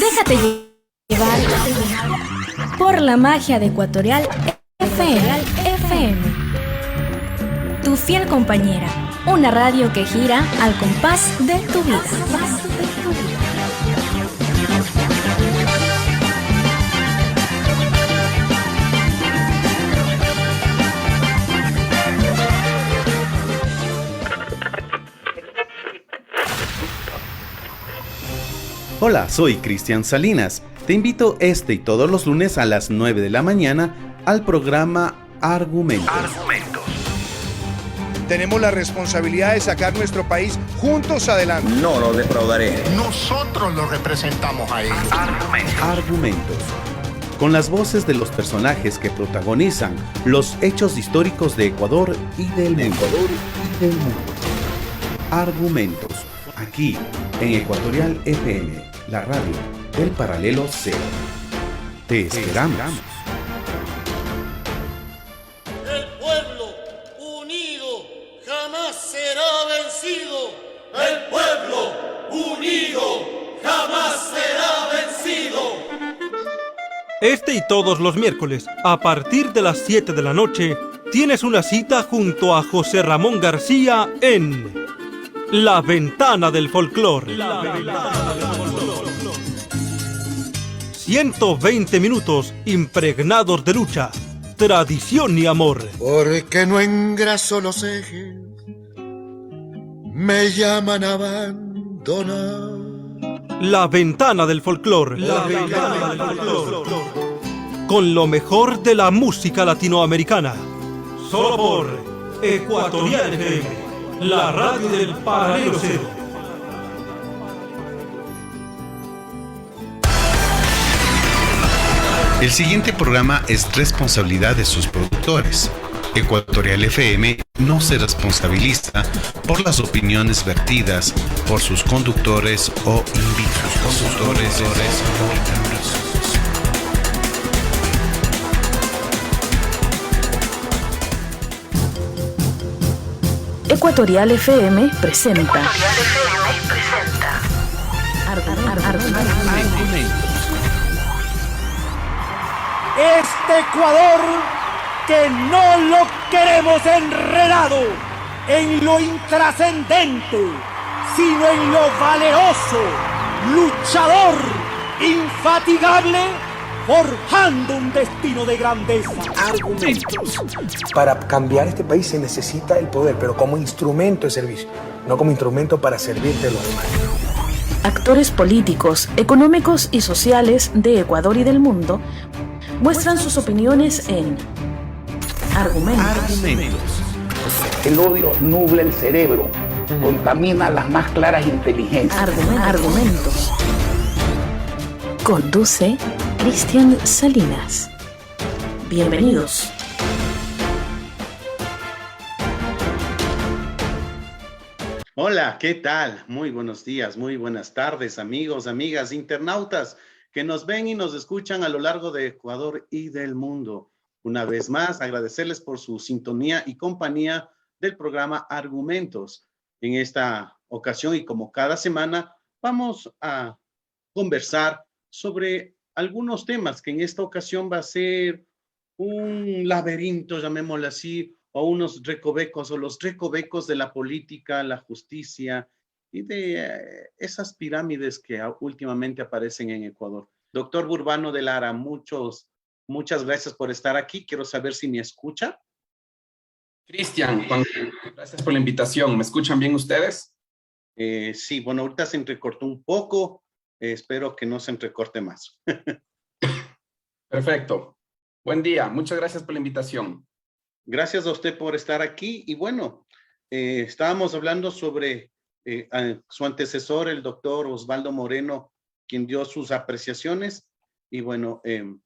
Déjate llevar por la magia de Ecuatorial FM. Tu fiel compañera, una radio que gira al compás de tu vida. Hola, soy Cristian Salinas. Te invito este y todos los lunes a las 9 de la mañana al programa Argumentos. Tenemos la responsabilidad de sacar nuestro país juntos adelante. No lo defraudaré. Nosotros lo representamos a ellos. Argumentos. Con las voces de los personajes que protagonizan los hechos históricos de Ecuador y del mundo. Argumentos. Aquí, en Ecuatorial FM, la radio del Paralelo Cero. Te esperamos. El pueblo unido jamás será vencido. El pueblo unido jamás será vencido. Este y todos los miércoles, a partir de las 7 de la noche, tienes una cita junto a José Ramón García en La Ventana del Folclor. 120 minutos impregnados de lucha, tradición y amor. Porque no engraso los ejes, me llaman a abandonar. La Ventana del Folclor. Con lo mejor de la música latinoamericana. Solo por Ecuatorial FM, la radio del Paralelo Cero. El siguiente programa es responsabilidad de sus productores. Ecuatorial FM no se responsabiliza por las opiniones vertidas por sus conductores o invitados. Ecuatorial FM presenta. Argumentos. Este Ecuador que no lo queremos enredado en lo intrascendente, sino en lo valeroso, luchador, infatigable, forjando un destino de grandeza. Argumentos. Para cambiar este país se necesita el poder, pero como instrumento de servicio, no como instrumento para servirte a los demás. Actores políticos, económicos y sociales de Ecuador y del mundo muestran sus opiniones en Argumentos. El odio nubla el cerebro, contamina las más claras inteligencias. Argumentos. Conduce Cristian Salinas. Bienvenidos. Hola, ¿qué tal? Muy buenos días, muy buenas tardes, amigos, amigas, internautas que nos ven y nos escuchan a lo largo de Ecuador y del mundo. Una vez más, agradecerles por su sintonía y compañía del programa Argumentos. En esta ocasión y como cada semana, vamos a conversar sobre algunos temas que en esta ocasión va a ser un laberinto, llamémoslo así, o unos recovecos, o los recovecos de la política, la justicia y de esas pirámides que últimamente aparecen en Ecuador. Doctor Burbano de Lara, muchas gracias por estar aquí. Quiero saber si me escucha. Cristian, gracias por la invitación. ¿Me escuchan bien ustedes? Sí, bueno, ahorita se entrecortó un poco. Espero que no se entrecorte más. Perfecto. Buen día. Muchas gracias por la invitación. Gracias a usted por estar aquí. Y bueno, estábamos hablando sobre su antecesor, el doctor Osvaldo Moreno, quien dio sus apreciaciones. Y bueno, en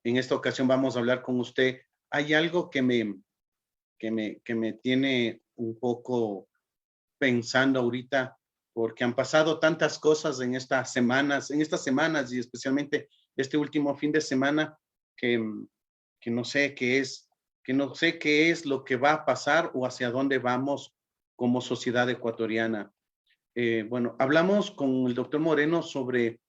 esta ocasión vamos a hablar con usted. Hay algo que me tiene un poco pensando ahorita, porque han pasado tantas cosas en estas semanas y especialmente este último fin de semana que no sé qué es lo que va a pasar o hacia dónde vamos como sociedad ecuatoriana. Bueno, hablamos con el doctor Moreno sobre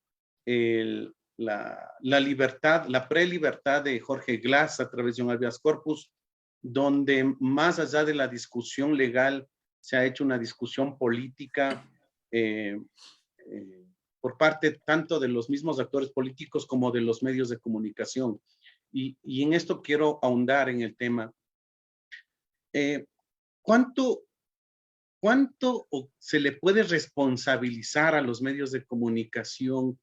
la libertad, la prelibertad de Jorge Glass a través de un habeas corpus, donde más allá de la discusión legal se ha hecho una discusión política por parte tanto de los mismos actores políticos como de los medios de comunicación. Y en esto quiero ahondar en el tema. ¿Cuánto se le puede responsabilizar a los medios de comunicación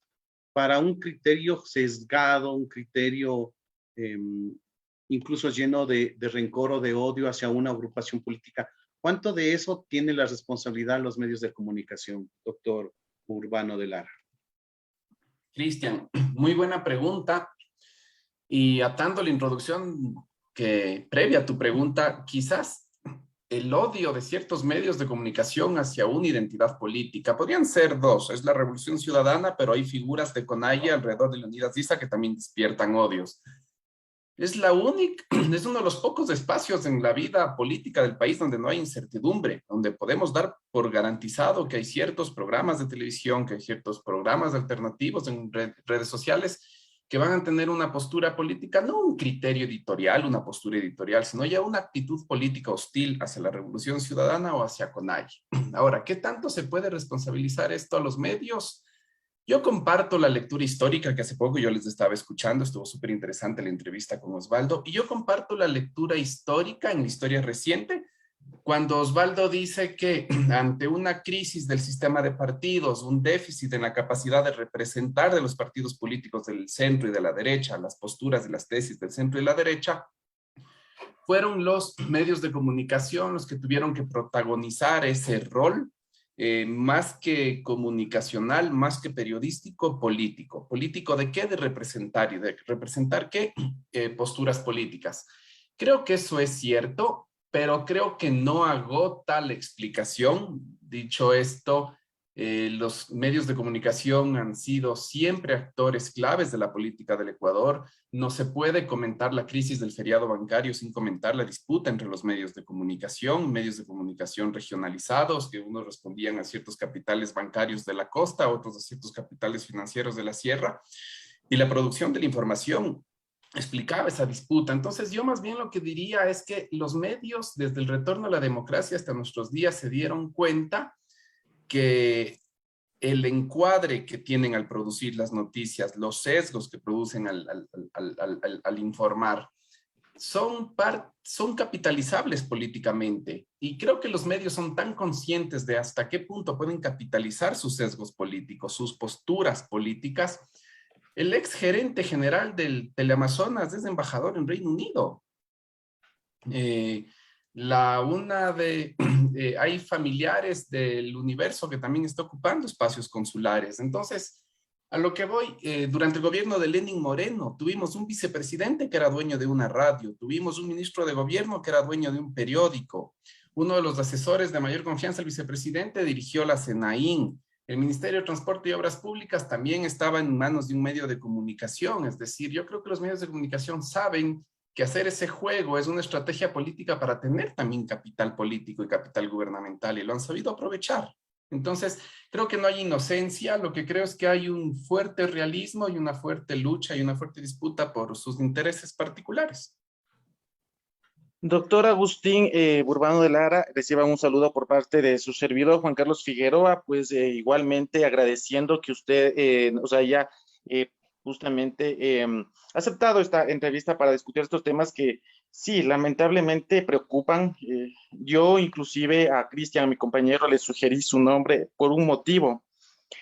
para un criterio sesgado, un criterio incluso lleno de rencor o de odio hacia una agrupación política? ¿Cuánto de eso tiene la responsabilidad los medios de comunicación, doctor Urbano de Lara? Cristian, muy buena pregunta. Y atando la introducción previa a tu pregunta, quizás el odio de ciertos medios de comunicación hacia una identidad política. Podrían ser dos, es la Revolución Ciudadana, pero hay figuras de Conaya alrededor de Leonidas Diza que también despiertan odios. Es uno de los pocos espacios en la vida política del país donde no hay incertidumbre, donde podemos dar por garantizado que hay ciertos programas de televisión, que hay ciertos programas alternativos en redes sociales que van a tener una postura política, no un criterio editorial, una postura editorial, sino ya una actitud política hostil hacia la Revolución Ciudadana o hacia Conay. Ahora, ¿qué tanto se puede responsabilizar esto a los medios? Yo comparto la lectura histórica que hace poco yo les estaba escuchando, estuvo súper interesante la entrevista con Osvaldo, y yo comparto la lectura histórica en la historia reciente, cuando Osvaldo dice que ante una crisis del sistema de partidos, un déficit en la capacidad de representar de los partidos políticos del centro y de la derecha, las posturas y las tesis del centro y la derecha, fueron los medios de comunicación los que tuvieron que protagonizar ese rol, más que comunicacional, más que periodístico, político. ¿Político de qué? De representar. ¿Y de representar qué? Posturas políticas. Creo que eso es cierto, pero creo que no agota la explicación. Dicho esto, los medios de comunicación han sido siempre actores claves de la política del Ecuador. No se puede comentar la crisis del feriado bancario sin comentar la disputa entre los medios de comunicación regionalizados, que unos respondían a ciertos capitales bancarios de la costa, otros a ciertos capitales financieros de la sierra, y la producción de la información explicaba esa disputa. Entonces yo más bien lo que diría es que los medios, desde el retorno a la democracia hasta nuestros días, se dieron cuenta que el encuadre que tienen al producir las noticias, los sesgos que producen al informar, son capitalizables políticamente. Y creo que los medios son tan conscientes de hasta qué punto pueden capitalizar sus sesgos políticos, sus posturas políticas. El ex gerente general del Teleamazonas es embajador en Reino Unido. Hay familiares del Universo que también está ocupando espacios consulares. Entonces, a lo que voy, durante el gobierno de Lenín Moreno, tuvimos un vicepresidente que era dueño de una radio, tuvimos un ministro de gobierno que era dueño de un periódico, uno de los asesores de mayor confianza del vicepresidente dirigió la SENAIN, el Ministerio de Transporte y Obras Públicas también estaba en manos de un medio de comunicación. Es decir, yo creo que los medios de comunicación saben que hacer ese juego es una estrategia política para tener también capital político y capital gubernamental, y lo han sabido aprovechar. Entonces, creo que no hay inocencia, lo que creo es que hay un fuerte realismo y una fuerte lucha y una fuerte disputa por sus intereses particulares. Doctor Agustín Urbano de Lara, reciba un saludo por parte de su servidor Juan Carlos Figueroa, pues igualmente agradeciendo que usted nos haya justamente aceptado esta entrevista para discutir estos temas que sí, lamentablemente preocupan. Yo inclusive a Cristian, mi compañero, le sugerí su nombre por un motivo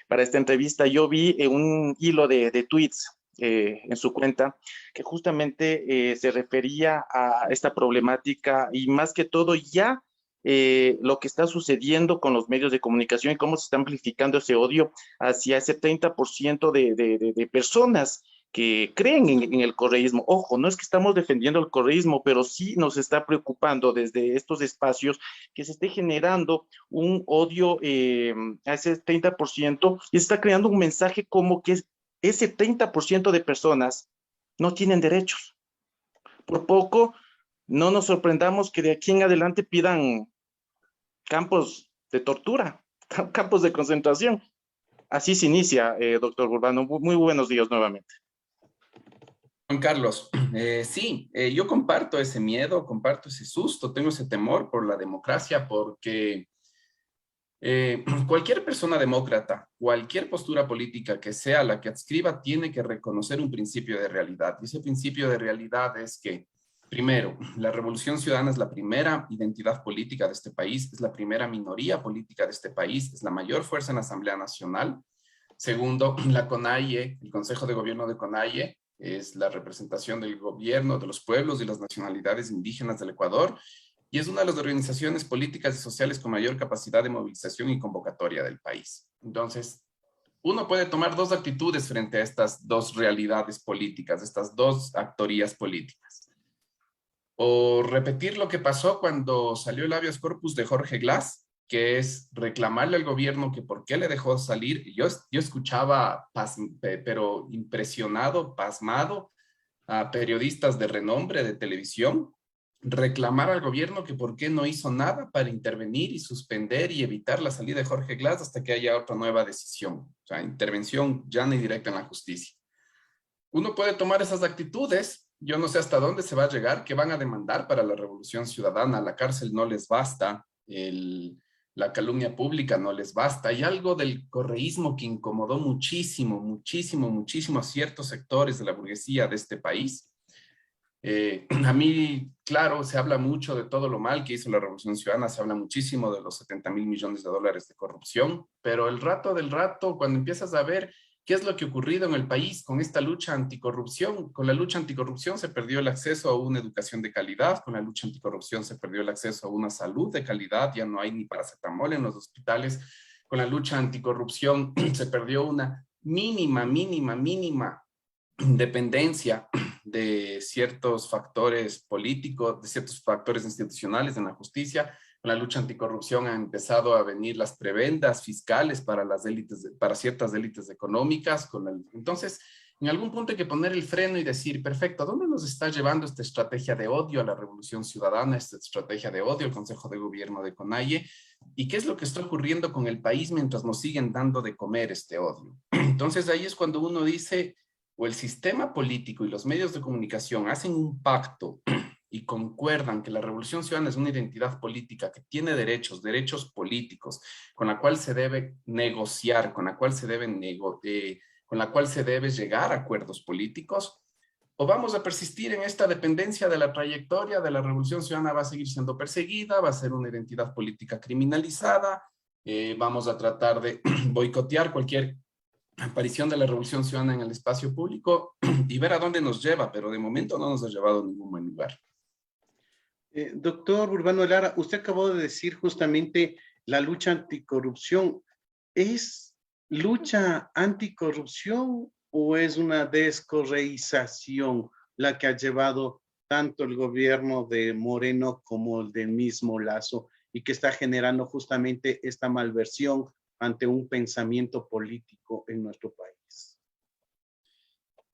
para esta entrevista. Yo vi un hilo de tweets en su cuenta que justamente se refería a esta problemática y más que todo ya lo que está sucediendo con los medios de comunicación y cómo se está amplificando ese odio hacia ese 30% de personas que creen en el correísmo. Ojo, no es que estamos defendiendo el correísmo, pero sí nos está preocupando desde estos espacios que se esté generando un odio a ese 30% y se está creando un mensaje como que ese 30% de personas no tienen derechos. Por poco, no nos sorprendamos que de aquí en adelante pidan campos de tortura, campos de concentración. Así se inicia, doctor Urbano. Muy buenos días nuevamente. Juan Carlos, sí, yo comparto ese miedo, comparto ese susto, tengo ese temor por la democracia porque cualquier persona demócrata, cualquier postura política que sea la que adscriba, tiene que reconocer un principio de realidad. Y ese principio de realidad es que, primero, la Revolución Ciudadana es la primera identidad política de este país, es la primera minoría política de este país, es la mayor fuerza en la Asamblea Nacional. Segundo, la CONAIE, el Consejo de Gobierno de CONAIE, es la representación del gobierno, de los pueblos y las nacionalidades indígenas del Ecuador, y es una de las organizaciones políticas y sociales con mayor capacidad de movilización y convocatoria del país. Entonces, uno puede tomar dos actitudes frente a estas dos realidades políticas, estas dos actorías políticas. O repetir lo que pasó cuando salió el habeas corpus de Jorge Glass, que es reclamarle al gobierno que por qué le dejó salir. Yo escuchaba, pero impresionado, pasmado, a periodistas de renombre de televisión reclamar al gobierno que por qué no hizo nada para intervenir y suspender y evitar la salida de Jorge Glass hasta que haya otra nueva decisión. O sea, intervención llana y directa en la justicia. Uno puede tomar esas actitudes. Yo no sé hasta dónde se va a llegar, qué van a demandar para la Revolución Ciudadana. La cárcel no les basta, la calumnia pública no les basta. Hay algo del correísmo que incomodó muchísimo, muchísimo, muchísimo a ciertos sectores de la burguesía de este país. A mí, claro, se habla mucho de todo lo mal que hizo la Revolución Ciudadana, se habla muchísimo de los 70.000 millones de dólares de corrupción, pero el rato del rato, cuando empiezas a ver qué es lo que ha ocurrido en el país con esta lucha anticorrupción, con la lucha anticorrupción se perdió el acceso a una educación de calidad, con la lucha anticorrupción se perdió el acceso a una salud de calidad, ya no hay ni paracetamol en los hospitales, con la lucha anticorrupción se perdió una mínima dependencia de ciertos factores políticos, de ciertos factores institucionales en la justicia. Con la lucha anticorrupción han empezado a venir las prebendas fiscales para las élites, para ciertas élites económicas. Entonces, en algún punto hay que poner el freno y decir, perfecto, ¿a dónde nos está llevando esta estrategia de odio a la Revolución Ciudadana, esta estrategia de odio al Consejo de Gobierno de CONAIE? ¿Y qué es lo que está ocurriendo con el país mientras nos siguen dando de comer este odio? Entonces, ahí es cuando uno dice, o el sistema político y los medios de comunicación hacen un pacto y concuerdan que la Revolución Ciudadana es una identidad política que tiene derechos políticos, con la cual se debe negociar, con la cual se debe llegar a acuerdos políticos, o vamos a persistir en esta dependencia de la trayectoria de la Revolución Ciudadana, va a seguir siendo perseguida, va a ser una identidad política criminalizada, vamos a tratar de boicotear cualquier aparición de la Revolución Ciudadana en el espacio público y ver a dónde nos lleva, pero de momento no nos ha llevado a ningún buen lugar. Doctor Urbano Lara, usted acabó de decir justamente la lucha anticorrupción. ¿Es lucha anticorrupción o es una descorreización la que ha llevado tanto el gobierno de Moreno como el del mismo Lazo y que está generando justamente esta malversión ante un pensamiento político en nuestro país?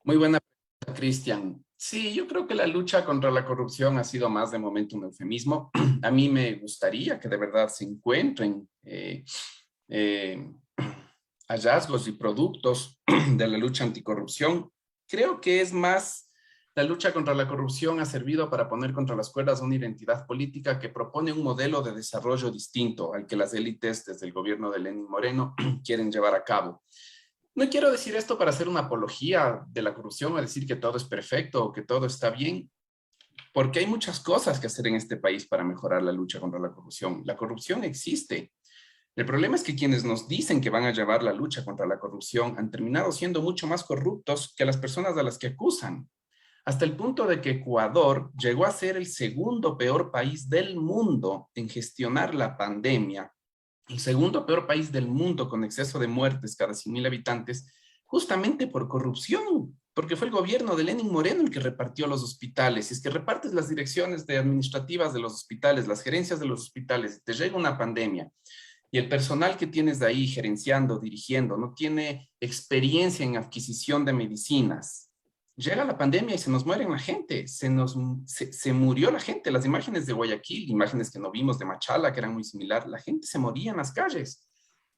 Muy buena pregunta, Cristian. Sí, yo creo que la lucha contra la corrupción ha sido más de momento un eufemismo. A mí me gustaría que de verdad se encuentren hallazgos y productos de la lucha anticorrupción. Creo que es más, la lucha contra la corrupción ha servido para poner contra las cuerdas una identidad política que propone un modelo de desarrollo distinto al que las élites desde el gobierno de Lenín Moreno quieren llevar a cabo. No quiero decir esto para hacer una apología de la corrupción o decir que todo es perfecto o que todo está bien, porque hay muchas cosas que hacer en este país para mejorar la lucha contra la corrupción. La corrupción existe. El problema es que quienes nos dicen que van a llevar la lucha contra la corrupción han terminado siendo mucho más corruptos que las personas a las que acusan. Hasta el punto de que Ecuador llegó a ser el segundo peor país del mundo en gestionar la pandemia, el segundo peor país del mundo con exceso de muertes cada 100.000 habitantes, justamente por corrupción, porque fue el gobierno de Lenín Moreno el que repartió los hospitales. Si es que repartes las direcciones administrativas de los hospitales, las gerencias de los hospitales, te llega una pandemia y el personal que tienes de ahí gerenciando, dirigiendo, no tiene experiencia en adquisición de medicinas, llega la pandemia y se nos muere la gente, se murió la gente. Las imágenes de Guayaquil, imágenes que no vimos de Machala, que eran muy similares, la gente se moría en las calles.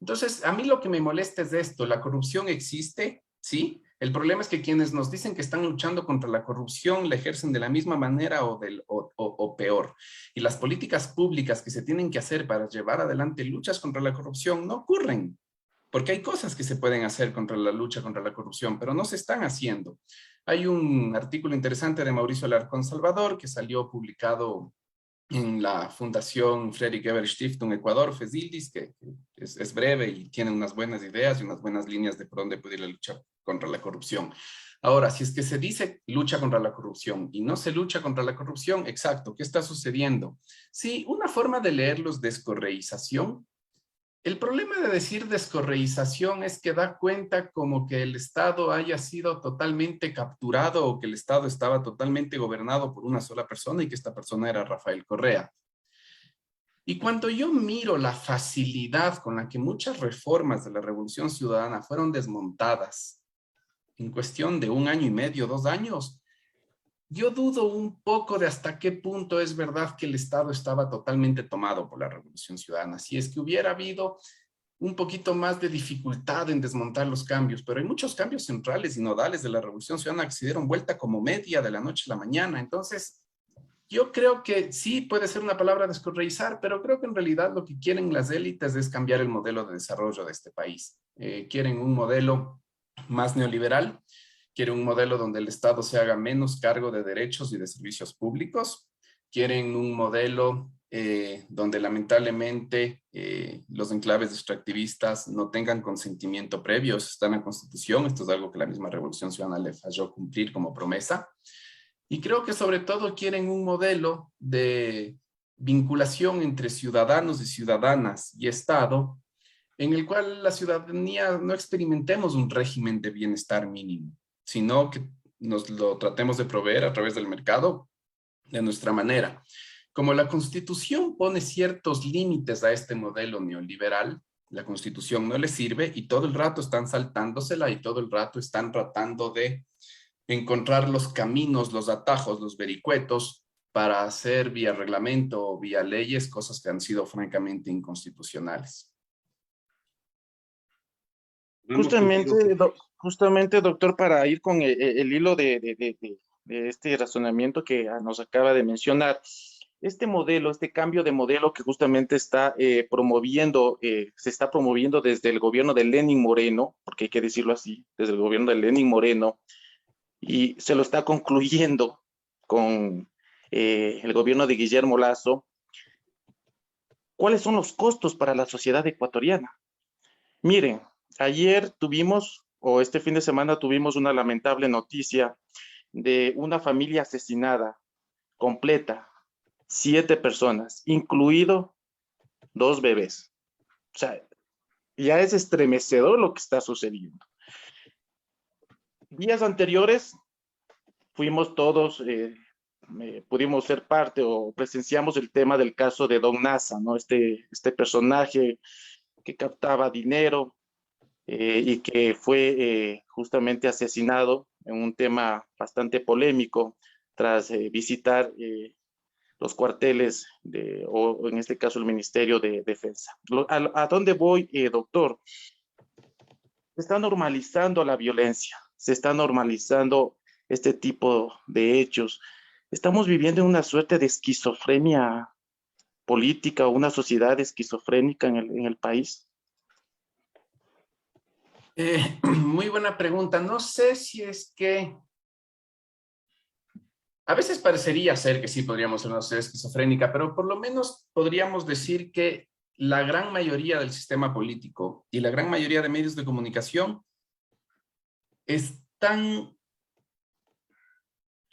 Entonces, a mí lo que me molesta es esto, la corrupción existe, ¿sí? El problema es que quienes nos dicen que están luchando contra la corrupción la ejercen de la misma manera o peor. Y las políticas públicas que se tienen que hacer para llevar adelante luchas contra la corrupción no ocurren. Porque hay cosas que se pueden hacer contra la lucha contra la corrupción, pero no se están haciendo. Hay un artículo interesante de Mauricio Alarcón Salvador que salió publicado en la Fundación Friedrich Ebert Stiftung Ecuador, FESILDIS, que es breve y tiene unas buenas ideas y unas buenas líneas de por dónde puede ir la lucha contra la corrupción. Ahora, si es que se dice lucha contra la corrupción y no se lucha contra la corrupción, exacto, ¿qué está sucediendo? Sí, una forma de leerlo es descorreización. El problema de decir descorreización es que da cuenta como que el Estado haya sido totalmente capturado o que el Estado estaba totalmente gobernado por una sola persona y que esta persona era Rafael Correa. Y cuando yo miro la facilidad con la que muchas reformas de la Revolución Ciudadana fueron desmontadas en cuestión de 1 año y medio, 2 años, yo dudo un poco de hasta qué punto es verdad que el Estado estaba totalmente tomado por la Revolución Ciudadana. Si es que hubiera habido un poquito más de dificultad en desmontar los cambios, pero hay muchos cambios centrales y nodales de la Revolución Ciudadana que se dieron vuelta como media de la noche a la mañana. Entonces, yo creo que sí puede ser una palabra descorreizar, pero creo que en realidad lo que quieren las élites es cambiar el modelo de desarrollo de este país. Quieren un modelo más neoliberal, quieren un modelo donde el Estado se haga menos cargo de derechos y de servicios públicos, quieren un modelo donde lamentablemente los enclaves extractivistas no tengan consentimiento previo, eso está en la Constitución, esto es algo que la misma Revolución Ciudadana le falló cumplir como promesa, y creo que sobre todo quieren un modelo de vinculación entre ciudadanos y ciudadanas y Estado, en el cual la ciudadanía no experimentemos un régimen de bienestar mínimo, sino que nos lo tratemos de proveer a través del mercado de nuestra manera. Como la Constitución pone ciertos límites a este modelo neoliberal, la Constitución no les sirve y todo el rato están saltándosela y todo el rato están tratando de encontrar los caminos, los atajos, los vericuetos para hacer vía reglamento o vía leyes cosas que han sido francamente inconstitucionales. Justamente, doctor, para ir con el hilo de este razonamiento que nos acaba de mencionar, este modelo, este cambio de modelo que justamente está se está promoviendo desde el gobierno de Lenín Moreno, porque hay que decirlo así, desde el gobierno de Lenín Moreno, y se lo está concluyendo con el gobierno de Guillermo Lasso. ¿Cuáles son los costos para la sociedad ecuatoriana? Miren, ayer tuvimos, o este fin de semana tuvimos una lamentable noticia de una familia asesinada completa, 7 personas, incluido 2 bebés. O sea, ya es estremecedor lo que está sucediendo. Días anteriores fuimos todos, pudimos ser parte o presenciamos el tema del caso de Don Nasa, ¿no? Este personaje que captaba dinero y que fue justamente asesinado en un tema bastante polémico tras visitar los cuarteles o en este caso el Ministerio de Defensa. ¿A dónde voy, doctor? Se está normalizando la violencia, se está normalizando este tipo de hechos. Estamos viviendo en una suerte de esquizofrenia política o una sociedad esquizofrénica en el país. Muy buena pregunta. No sé si es que a veces parecería ser que sí podríamos ser una sociedad esquizofrénica, pero por lo menos podríamos decir que la gran mayoría del sistema político y la gran mayoría de medios de comunicación están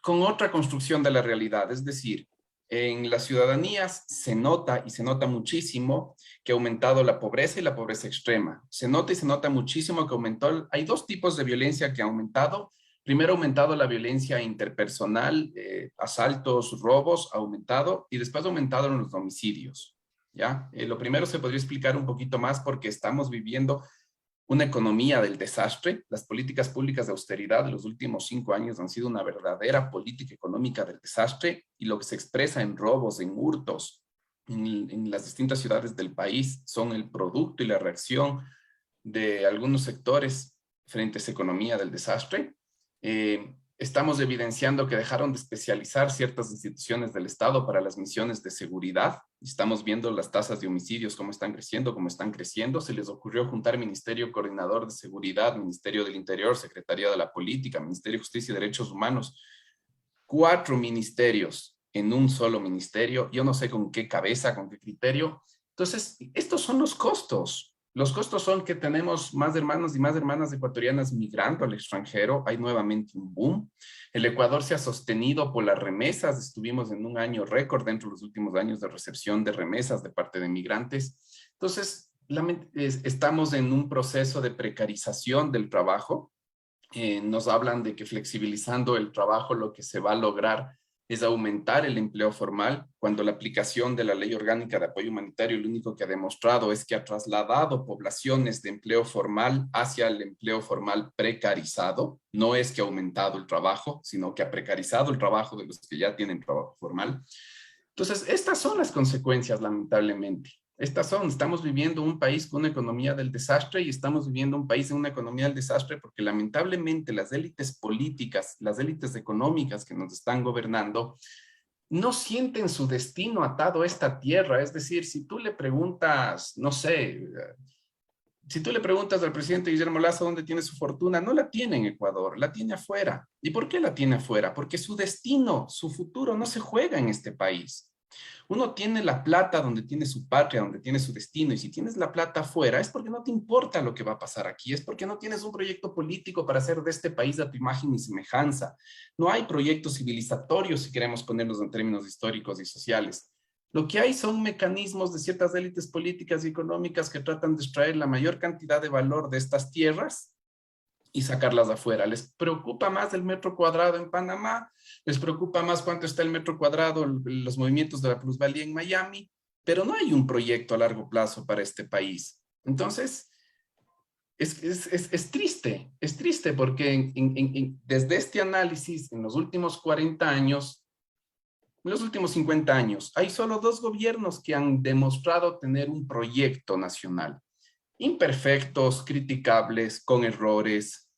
con otra construcción de la realidad. Es decir, en las ciudadanías se nota y se nota muchísimo que ha aumentado la pobreza y la pobreza extrema. Se nota y se nota muchísimo que hay 2 tipos de violencia que han aumentado. Primero ha aumentado la violencia interpersonal, asaltos, robos, ha aumentado, y después ha aumentado los homicidios, ¿ya? Lo primero se podría explicar un poquito más porque estamos viviendo una economía del desastre. Las políticas públicas de austeridad de los últimos 5 años han sido una verdadera política económica del desastre y lo que se expresa en robos, en hurtos, en las distintas ciudades del país son el producto y la reacción de algunos sectores frente a esa economía del desastre. Estamos evidenciando que dejaron de especializar ciertas instituciones del Estado para las misiones de seguridad. Estamos viendo las tasas de homicidios, cómo están creciendo. Se les ocurrió juntar Ministerio Coordinador de Seguridad, Ministerio del Interior, Secretaría de la Política, Ministerio de Justicia y Derechos Humanos. 4 ministerios en un solo ministerio. Yo no sé con qué cabeza, con qué criterio. Entonces, estos son los costos. Los costos son que tenemos más hermanos y más hermanas ecuatorianas migrando al extranjero. Hay nuevamente un boom. El Ecuador se ha sostenido por las remesas. Estuvimos en un año récord dentro de los últimos años de recepción de remesas de parte de migrantes. Entonces, estamos en un proceso de precarización del trabajo. Nos hablan de que flexibilizando el trabajo lo que se va a lograr es aumentar el empleo formal, cuando la aplicación de la Ley Orgánica de Apoyo Humanitario lo único que ha demostrado es que ha trasladado poblaciones de empleo formal hacia el empleo formal precarizado. No es que ha aumentado el trabajo, sino que ha precarizado el trabajo de los que ya tienen trabajo formal. Entonces, estas son las consecuencias, lamentablemente. Estamos viviendo un país con una economía del desastre y estamos viviendo un país en una economía del desastre porque lamentablemente las élites políticas, las élites económicas que nos están gobernando, no sienten su destino atado a esta tierra. Es decir, si tú le preguntas, no sé, si tú le preguntas al presidente Guillermo Lasso dónde tiene su fortuna, no la tiene en Ecuador, la tiene afuera. ¿Y por qué la tiene afuera? Porque su destino, su futuro no se juega en este país. Uno tiene la plata donde tiene su patria, donde tiene su destino, y si tienes la plata afuera es porque no te importa lo que va a pasar aquí, es porque no tienes un proyecto político para hacer de este país a tu imagen y semejanza. No hay proyectos civilizatorios si queremos ponerlos en términos históricos y sociales. Lo que hay son mecanismos de ciertas élites políticas y económicas que tratan de extraer la mayor cantidad de valor de estas tierras y sacarlas afuera. Les preocupa más el metro cuadrado en Panamá, les preocupa más cuánto está el metro cuadrado, los movimientos de la plusvalía en Miami, pero no hay un proyecto a largo plazo para este país. Entonces, es triste porque desde este análisis, en los últimos 40 años, en los últimos 50 años, hay solo 2 gobiernos que han demostrado tener un proyecto nacional. Imperfectos, criticables, con errores,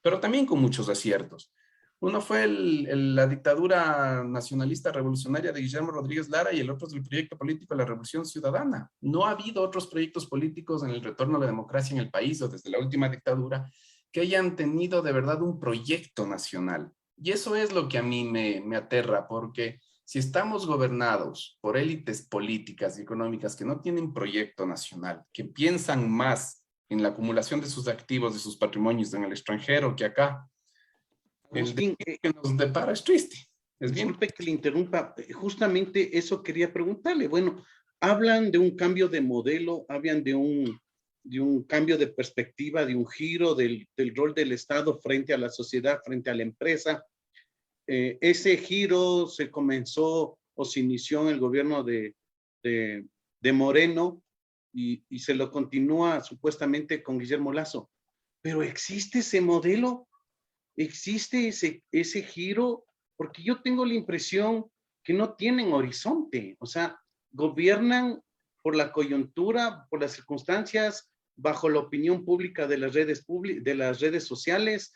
pero también con muchos aciertos. Uno fue la dictadura nacionalista revolucionaria de Guillermo Rodríguez Lara y el otro es el proyecto político de la Revolución Ciudadana. No ha habido otros proyectos políticos en el retorno a la democracia en el país o desde la última dictadura que hayan tenido de verdad un proyecto nacional. Y eso es lo que a mí me aterra, porque si estamos gobernados por élites políticas y económicas que no tienen proyecto nacional, que piensan más en la acumulación de sus activos, de sus patrimonios en el extranjero que acá, el que nos depara es triste. Disculpe que le interrumpa, justamente eso quería preguntarle. Bueno, hablan de un cambio de modelo, hablan de un cambio de perspectiva, de un giro del rol del Estado frente a la sociedad, frente a la empresa. Ese giro se comenzó o se inició en el gobierno de Moreno y se lo continúa supuestamente con Guillermo Lasso. Pero ¿existe ese modelo? ¿Existe ese giro? Porque yo tengo la impresión que no tienen horizonte. O sea, gobiernan por la coyuntura, por las circunstancias, bajo la opinión pública de las redes sociales,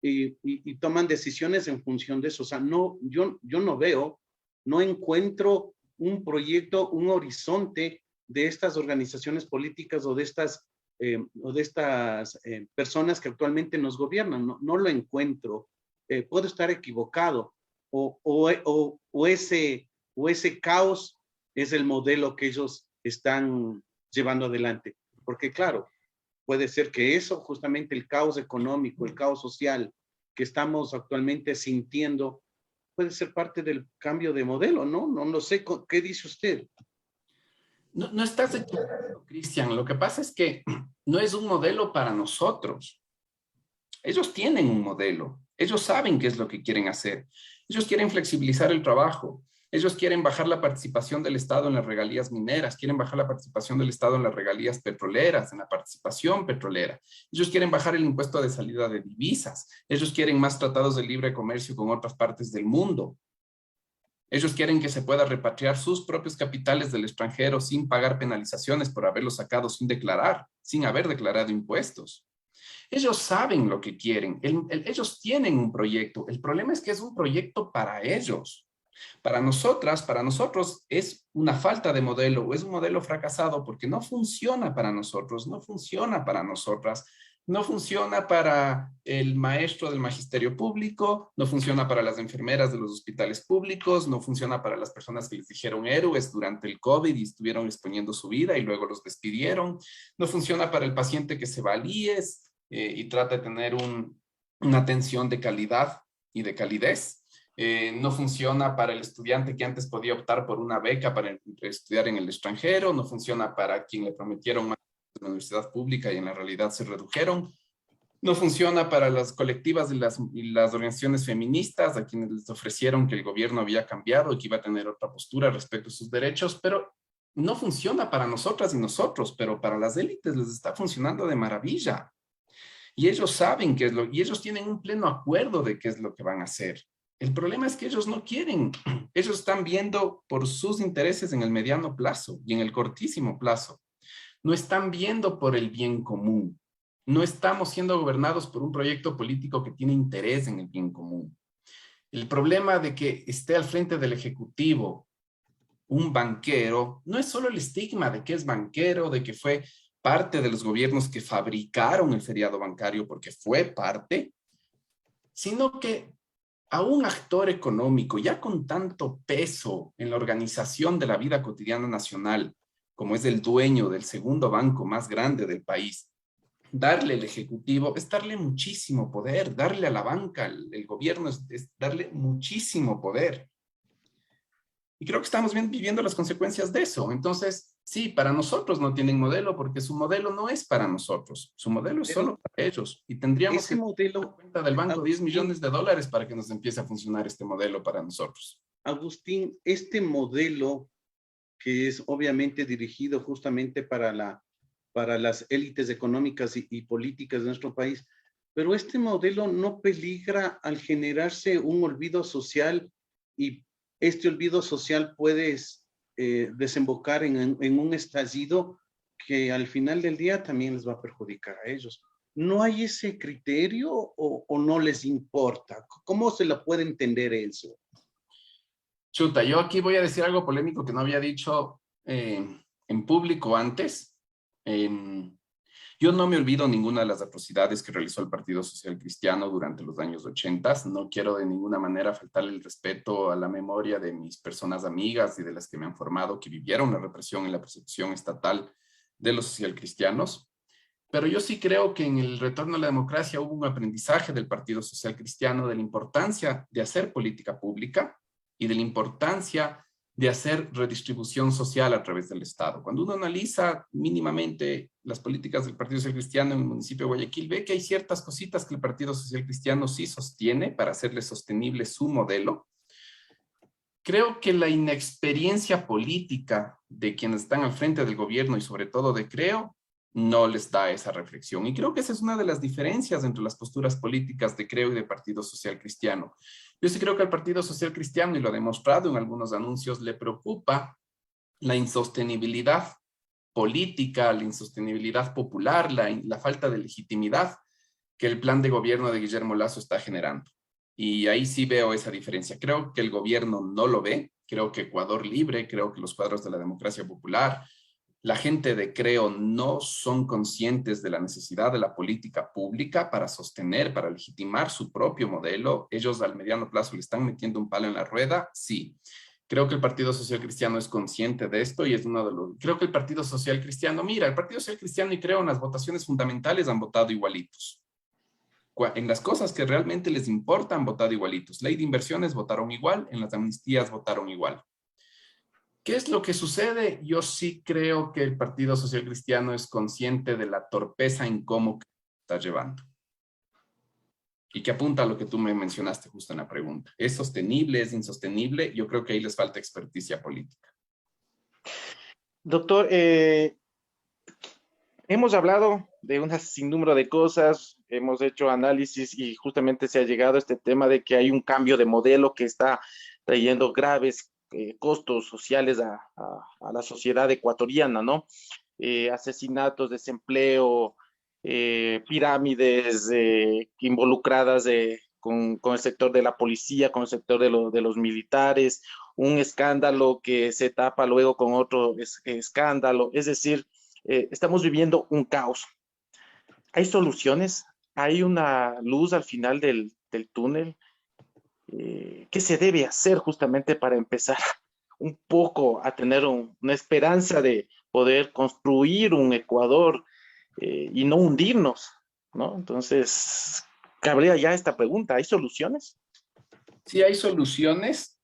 y toman decisiones en función de eso. O sea, no, yo no encuentro un proyecto, un horizonte de estas organizaciones políticas o de estas personas que actualmente nos gobiernan. No lo encuentro. Puedo estar equivocado. O ese caos es el modelo que ellos están llevando adelante. Porque claro, puede ser que eso, justamente el caos económico, el caos social que estamos actualmente sintiendo, puede ser parte del cambio de modelo, ¿no? No lo sé, ¿qué dice usted? No estás equivocado, Cristian. Lo que pasa es que no es un modelo para nosotros. Ellos tienen un modelo. Ellos saben qué es lo que quieren hacer. Ellos quieren flexibilizar el trabajo. Ellos quieren bajar la participación del Estado en las regalías mineras, quieren bajar la participación del Estado en las regalías petroleras, en la participación petrolera. Ellos quieren bajar el impuesto de salida de divisas. Ellos quieren más tratados de libre comercio con otras partes del mundo. Ellos quieren que se pueda repatriar sus propios capitales del extranjero sin pagar penalizaciones por haberlos sacado sin declarar, sin haber declarado impuestos. Ellos saben lo que quieren, ellos tienen un proyecto. El problema es que es un proyecto para ellos. Para nosotros es una falta de modelo, o es un modelo fracasado porque no funciona para nosotros, no funciona para nosotras, no funciona para el maestro del magisterio público, no funciona para las enfermeras de los hospitales públicos, no funciona para las personas que les dijeron héroes durante el COVID y estuvieron exponiendo su vida y luego los despidieron, no funciona para el paciente que se va al IES y trata de tener una atención de calidad y de calidez. No funciona para el estudiante que antes podía optar por una beca para estudiar en el extranjero, no funciona para quien le prometieron más en la universidad pública y en la realidad se redujeron, no funciona para las colectivas y las organizaciones feministas a quienes les ofrecieron que el gobierno había cambiado y que iba a tener otra postura respecto a sus derechos, pero no funciona para nosotras y nosotros, pero para las élites les está funcionando de maravilla. Y ellos saben qué es y ellos tienen un pleno acuerdo de qué es lo que van a hacer. El problema es que ellos no quieren. Ellos están viendo por sus intereses en el mediano plazo y en el cortísimo plazo. No están viendo por el bien común. No estamos siendo gobernados por un proyecto político que tiene interés en el bien común. El problema de que esté al frente del Ejecutivo un banquero no es solo el estigma de que es banquero, de que fue parte de los gobiernos que fabricaron el feriado bancario porque fue parte, sino que a un actor económico ya con tanto peso en la organización de la vida cotidiana nacional, como es el dueño del segundo banco más grande del país, darle el Ejecutivo es darle muchísimo poder, darle a la banca, el gobierno es darle muchísimo poder. Y creo que estamos viviendo las consecuencias de eso. Entonces, sí, para nosotros no tienen modelo porque su modelo no es para nosotros. Su modelo es solo para ellos. Y tendríamos que dar cuenta del banco $10 millones para que nos empiece a funcionar este modelo para nosotros. Agustín, este modelo que es obviamente dirigido justamente para las élites económicas y políticas de nuestro país, pero este modelo no peligra al generarse un olvido social y este olvido social puede desembocar en un estallido que al final del día también les va a perjudicar a ellos. ¿No hay ese criterio o no les importa? ¿Cómo se lo puede entender eso? Chuta, yo aquí voy a decir algo polémico que no había dicho en público antes. Yo no me olvido ninguna de las atrocidades que realizó el Partido Social Cristiano durante los años 80. No quiero de ninguna manera faltarle el respeto a la memoria de mis personas amigas y de las que me han formado, que vivieron la represión y la persecución estatal de los socialcristianos. Pero yo sí creo que en el retorno a la democracia hubo un aprendizaje del Partido Social Cristiano de la importancia de hacer política pública y de la importancia de hacer redistribución social a través del Estado. Cuando uno analiza mínimamente las políticas del Partido Social Cristiano en el municipio de Guayaquil, ve que hay ciertas cositas que el Partido Social Cristiano sí sostiene para hacerle sostenible su modelo. Creo que la inexperiencia política de quienes están al frente del gobierno y sobre todo de Creo, no les da esa reflexión. Y creo que esa es una de las diferencias entre las posturas políticas de Creo y del Partido Social Cristiano. Yo sí creo que al Partido Social Cristiano, y lo ha demostrado en algunos anuncios, le preocupa la insostenibilidad política, la insostenibilidad popular, la falta de legitimidad que el plan de gobierno de Guillermo Lasso está generando. Y ahí sí veo esa diferencia. Creo que el gobierno no lo ve. Creo que Ecuador Libre, creo que los cuadros de la democracia popular, la gente de Creo no son conscientes de la necesidad de la política pública para sostener, para legitimar su propio modelo. Ellos al mediano plazo le están metiendo un palo en la rueda, sí. Creo que el Partido Social Cristiano es consciente de esto y es uno de los... Creo que el Partido Social Cristiano, mira, el Partido Social Cristiano y Creo en las votaciones fundamentales han votado igualitos. En las cosas que realmente les importan, han votado igualitos. Ley de inversiones votaron igual, en las amnistías votaron igual. ¿Qué es lo que sucede? Yo sí creo que el Partido Social Cristiano es consciente de la torpeza en cómo está llevando. Y que apunta a lo que tú me mencionaste justo en la pregunta. ¿Es sostenible? ¿Es insostenible? Yo creo que ahí les falta experticia política. Doctor, hemos hablado de un sinnúmero de cosas, hemos hecho análisis y justamente se ha llegado a este tema de que hay un cambio de modelo que está trayendo graves costos sociales a la sociedad ecuatoriana, ¿no? Asesinatos, desempleo, pirámides involucradas con el sector de la policía, con el sector de los militares, un escándalo que se tapa luego con otro escándalo. Es decir, estamos viviendo un caos. ¿Hay soluciones? ¿Hay una luz al final del túnel? ¿Qué se debe hacer justamente para empezar un poco a tener una esperanza de poder construir un Ecuador y no hundirnos, ¿no? Entonces, cabría ya esta pregunta, ¿hay soluciones? Sí, hay soluciones,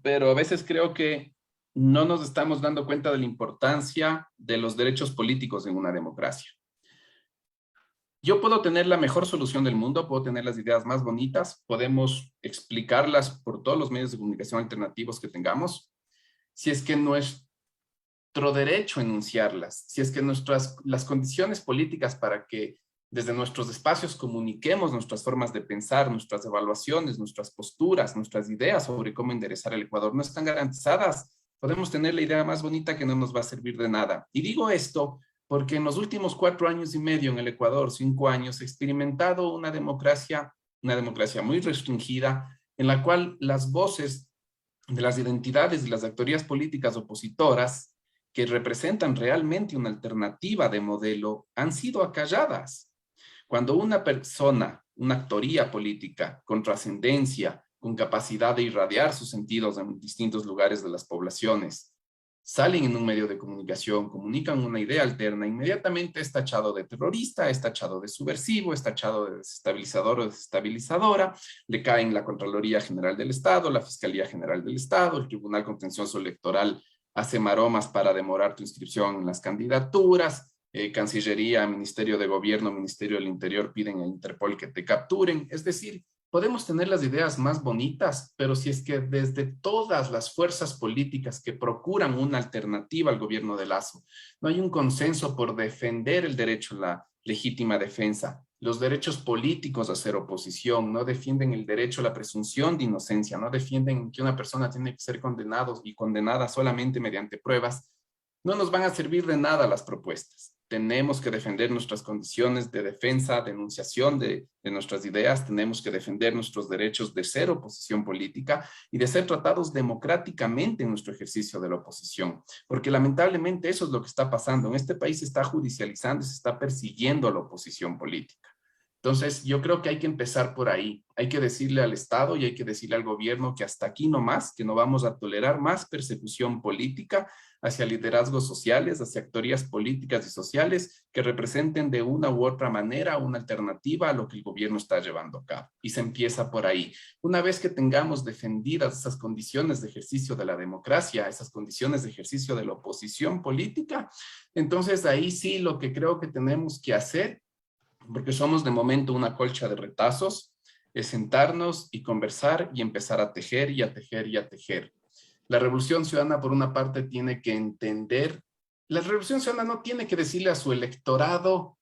pero a veces creo que no nos estamos dando cuenta de la importancia de los derechos políticos en una democracia. Yo puedo tener la mejor solución del mundo, puedo tener las ideas más bonitas, podemos explicarlas por todos los medios de comunicación alternativos que tengamos, si es que nuestro derecho a enunciarlas, si es que las condiciones políticas para que desde nuestros espacios comuniquemos nuestras formas de pensar, nuestras evaluaciones, nuestras posturas, nuestras ideas sobre cómo enderezar el Ecuador no están garantizadas, podemos tener la idea más bonita que no nos va a servir de nada. Y digo esto porque en los últimos 4 años y medio en el Ecuador, 5 años, he experimentado una democracia muy restringida, en la cual las voces de las identidades y las actorías políticas opositoras que representan realmente una alternativa de modelo han sido acalladas. Cuando una persona, una actoría política con trascendencia, con capacidad de irradiar sus sentidos en distintos lugares de las poblaciones, salen en un medio de comunicación, comunican una idea alterna, inmediatamente es tachado de terrorista, es tachado de subversivo, es tachado de desestabilizador o desestabilizadora, le caen la Contraloría General del Estado, la Fiscalía General del Estado, el Tribunal Contencioso Electoral hace maromas para demorar tu inscripción en las candidaturas, Cancillería, Ministerio de Gobierno, Ministerio del Interior piden a Interpol que te capturen. Es decir, podemos tener las ideas más bonitas, pero si es que desde todas las fuerzas políticas que procuran una alternativa al gobierno de Lazo, no hay un consenso por defender el derecho a la legítima defensa, los derechos políticos a hacer oposición, no defienden el derecho a la presunción de inocencia, no defienden que una persona tiene que ser condenada y condenada solamente mediante pruebas, no nos van a servir de nada las propuestas. Tenemos que defender nuestras condiciones de defensa, de enunciación de nuestras ideas, tenemos que defender nuestros derechos de ser oposición política y de ser tratados democráticamente en nuestro ejercicio de la oposición, porque lamentablemente eso es lo que está pasando. En este país se está judicializando y se está persiguiendo a la oposición política. Entonces, yo creo que hay que empezar por ahí. Hay que decirle al Estado y hay que decirle al gobierno que hasta aquí no más, que no vamos a tolerar más persecución política hacia liderazgos sociales, hacia actorías políticas y sociales que representen de una u otra manera una alternativa a lo que el gobierno está llevando a cabo. Y se empieza por ahí. Una vez que tengamos defendidas esas condiciones de ejercicio de la democracia, esas condiciones de ejercicio de la oposición política, entonces ahí sí lo que creo que tenemos que hacer, porque somos de momento una colcha de retazos, es sentarnos y conversar y empezar a tejer y a tejer y a tejer. La Revolución Ciudadana, por una parte, tiene que entender, la Revolución Ciudadana no tiene que decirle a su electorado,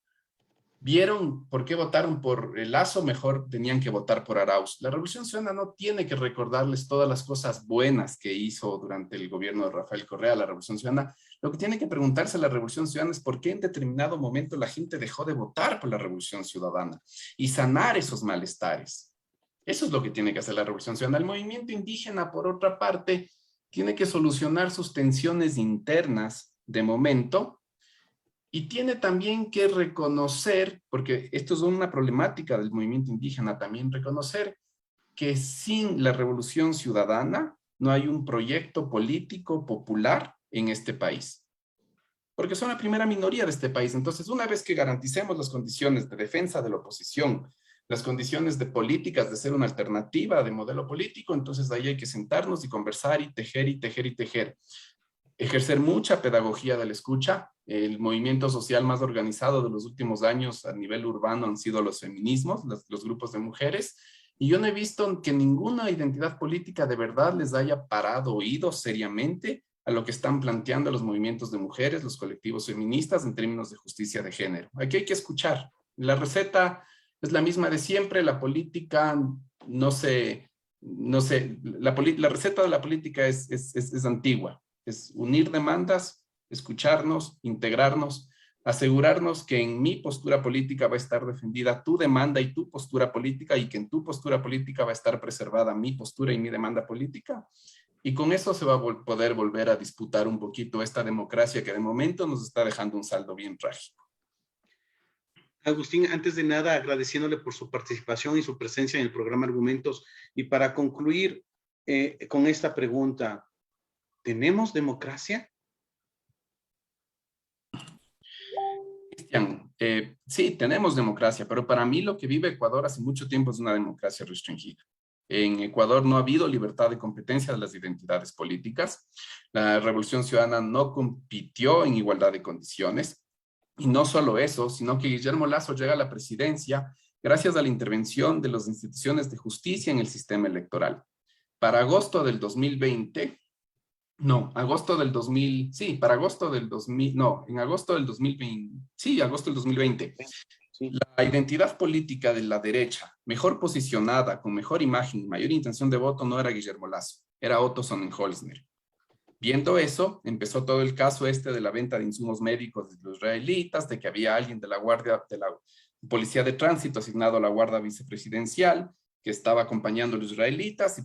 ¿vieron por qué votaron por Lazo? Mejor tenían que votar por Arauz. La Revolución Ciudadana no tiene que recordarles todas las cosas buenas que hizo durante el gobierno de Rafael Correa, la Revolución Ciudadana. Lo que tiene que preguntarse la Revolución Ciudadana es por qué en determinado momento la gente dejó de votar por la Revolución Ciudadana y sanar esos malestares. Eso es lo que tiene que hacer la Revolución Ciudadana. El movimiento indígena, por otra parte, tiene que solucionar sus tensiones internas de momento y tiene también que reconocer, porque esto es una problemática del movimiento indígena, también reconocer que sin la Revolución Ciudadana no hay un proyecto político popular en este país, porque son la primera minoría de este país. Entonces, una vez que garanticemos las condiciones de defensa de la oposición, las condiciones de políticas de ser una alternativa de modelo político, entonces ahí hay que sentarnos y conversar y tejer y tejer y tejer. Ejercer mucha pedagogía de la escucha. El movimiento social más organizado de los últimos años a nivel urbano han sido los feminismos, los grupos de mujeres, y yo no he visto que ninguna identidad política de verdad les haya parado oído seriamente a lo que están planteando los movimientos de mujeres, los colectivos feministas en términos de justicia de género. Aquí hay que escuchar. La receta es la misma de siempre, la política no se no sé, la receta de la política es antigua, es unir demandas, escucharnos, integrarnos, asegurarnos que en mi postura política va a estar defendida tu demanda y tu postura política, y que en tu postura política va a estar preservada mi postura y mi demanda política. Y con eso se va a poder volver a disputar un poquito esta democracia que de momento nos está dejando un saldo bien trágico. Agustín, antes de nada, agradeciéndole por su participación y su presencia en el programa Argumentos. Y para concluir con esta pregunta, ¿tenemos democracia? Cristian, sí, tenemos democracia, pero para mí lo que vive Ecuador hace mucho tiempo es una democracia restringida. En Ecuador no ha habido libertad de competencia de las identidades políticas. La Revolución Ciudadana no compitió en igualdad de condiciones. Y no solo eso, sino que Guillermo Lasso llega a la presidencia gracias a la intervención de las instituciones de justicia en el sistema electoral. Para agosto del 2020, no, agosto del 2000, sí, para agosto del 2000, no, en agosto del 2020, sí, agosto del 2020, sí. La identidad política de la derecha, mejor posicionada, con mejor imagen y mayor intención de voto, no era Guillermo Lasso, era Otto Sonnenholzner. Viendo eso, empezó todo el caso de la venta de insumos médicos de los israelitas, de que había alguien de la Policía de Tránsito asignado a la Guardia Vicepresidencial, que estaba acompañando a los israelitas, y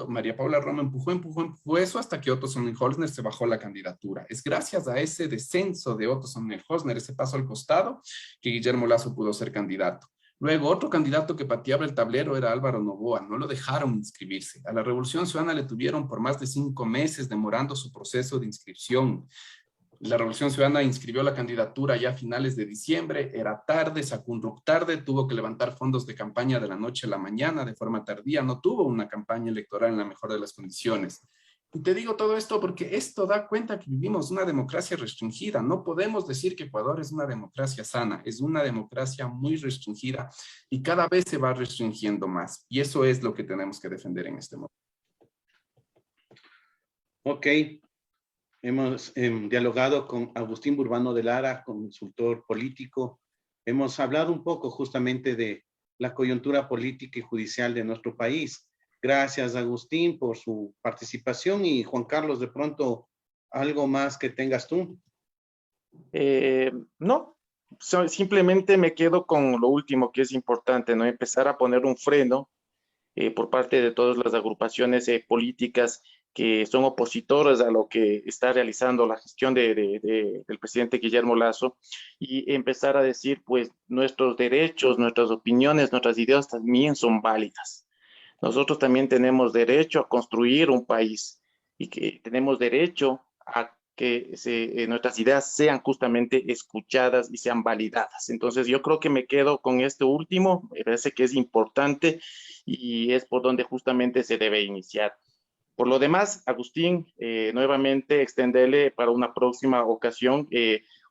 María Paula Roma empujó eso hasta que Otto Sonnenholzner se bajó la candidatura. Es gracias a ese descenso de Otto Sonnenholzner, ese paso al costado, que Guillermo Lasso pudo ser candidato. Luego, otro candidato que pateaba el tablero era Álvaro Noboa. No lo dejaron inscribirse. A la Revolución Ciudadana le tuvieron por más de 5 meses demorando su proceso de inscripción. La Revolución Ciudadana inscribió la candidatura ya a finales de diciembre. Era tarde, sacó un RUC tarde, tuvo que levantar fondos de campaña de la noche a la mañana de forma tardía. No tuvo una campaña electoral en la mejor de las condiciones. Y te digo todo esto porque esto da cuenta que vivimos una democracia restringida. No podemos decir que Ecuador es una democracia sana, es una democracia muy restringida y cada vez se va restringiendo más. Y eso es lo que tenemos que defender en este momento. Ok, hemos dialogado con Agustín Burbano de Lara, consultor político. Hemos hablado un poco justamente de la coyuntura política y judicial de nuestro país. Gracias, Agustín, por su participación. Y Juan Carlos, de pronto, ¿algo más que tengas tú? No, simplemente me quedo con lo último que es importante, ¿no? Empezar a poner un freno por parte de todas las agrupaciones políticas que son opositores a lo que está realizando la gestión del presidente Guillermo Lasso, y empezar a decir, pues, nuestros derechos, nuestras opiniones, nuestras ideas también son válidas. Nosotros también tenemos derecho a construir un país y que tenemos derecho a que nuestras ideas sean justamente escuchadas y sean validadas. Entonces yo creo que me quedo con este último, me parece que es importante y es por donde justamente se debe iniciar. Por lo demás, Agustín, nuevamente extenderle para una próxima ocasión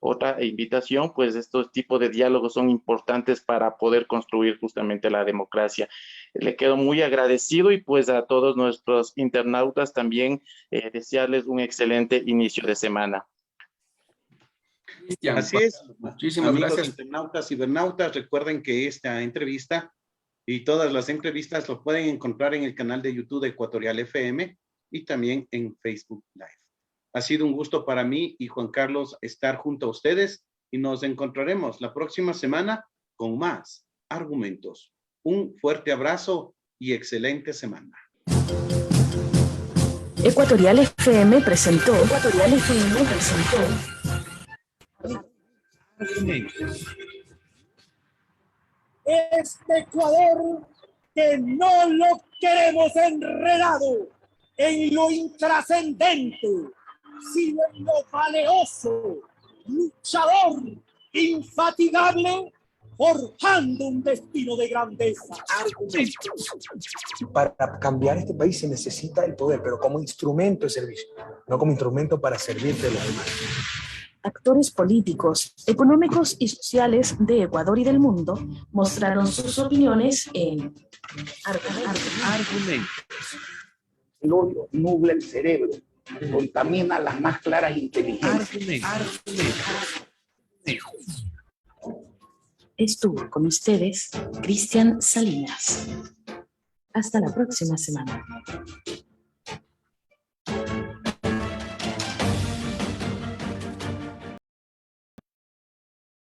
otra invitación, pues estos tipos de diálogos son importantes para poder construir justamente la democracia. Le quedo muy agradecido y pues a todos nuestros internautas también desearles un excelente inicio de semana. Cristian, así es. Muchísimas gracias. Internautas y cibernautas, recuerden que esta entrevista y todas las entrevistas lo pueden encontrar en el canal de YouTube de Ecuatorial FM y también en Facebook Live. Ha sido un gusto para mí y Juan Carlos estar junto a ustedes y nos encontraremos la próxima semana con más argumentos. Un fuerte abrazo y excelente semana. Ecuatorial FM presentó. Este Ecuador que no lo queremos enredado en lo intrascendente, sino en lo valeroso, luchador, infatigable, forjando un destino de grandeza. Para cambiar este país se necesita el poder, pero como instrumento de servicio, no como instrumento para servirte a los demás. Actores políticos, económicos y sociales de Ecuador y del mundo mostraron sus opiniones en Argumentos. El odio nubla el cerebro, contamina las más claras inteligencias. Estuvo con ustedes Cristian Salinas. Hasta la próxima semana.